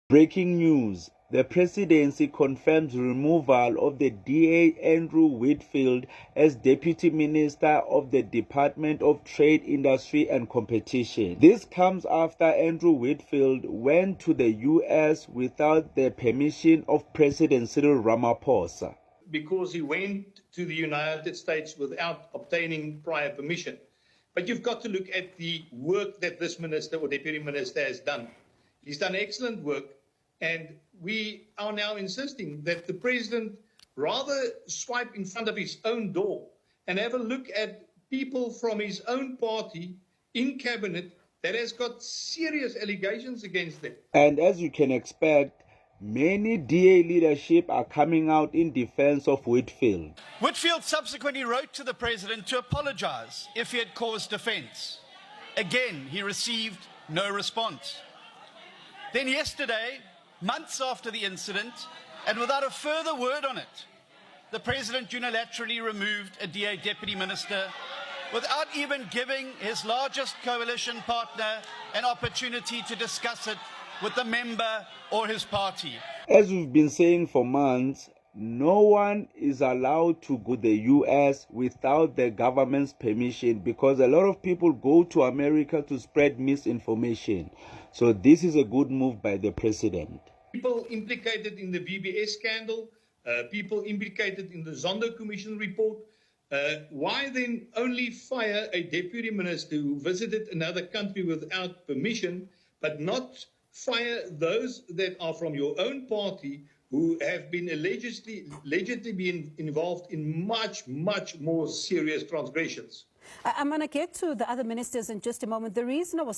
Breaking news. The presidency confirms removal of the DA Andrew Whitfield as Deputy Minister of the Department of Trade, Industry and Competition. This comes after Andrew Whitfield went to the US without the permission of President Cyril Ramaphosa. Because he went to the United States without obtaining prior permission. But you've got to look at the work that this minister or deputy minister has done. He's done excellent work, and we are now insisting that the president rather swipe in front of his own door and have a look at people from his own party in cabinet that has got serious allegations against them. And as you can expect, many DA leadership are coming out in defense of Whitfield. Whitfield subsequently wrote to the president to apologize if he had caused offense. Again, he received no response. Then yesterday, months after the incident, and without a further word on it, the president unilaterally removed a DA deputy minister without even giving his largest coalition partner an opportunity to discuss it with the member or his party. As we've been saying for months, no one is allowed to go to the US without the government's permission, because a lot of people go to America to spread misinformation. So this is a good move by the president. People implicated in the VBS scandal, people implicated in the Zondo Commission report. Why then only fire a deputy minister who visited another country without permission, but not fire those that are from your own party who have been allegedly been involved in much more serious transgressions? I'm going to get to the other ministers in just a moment. The reason I was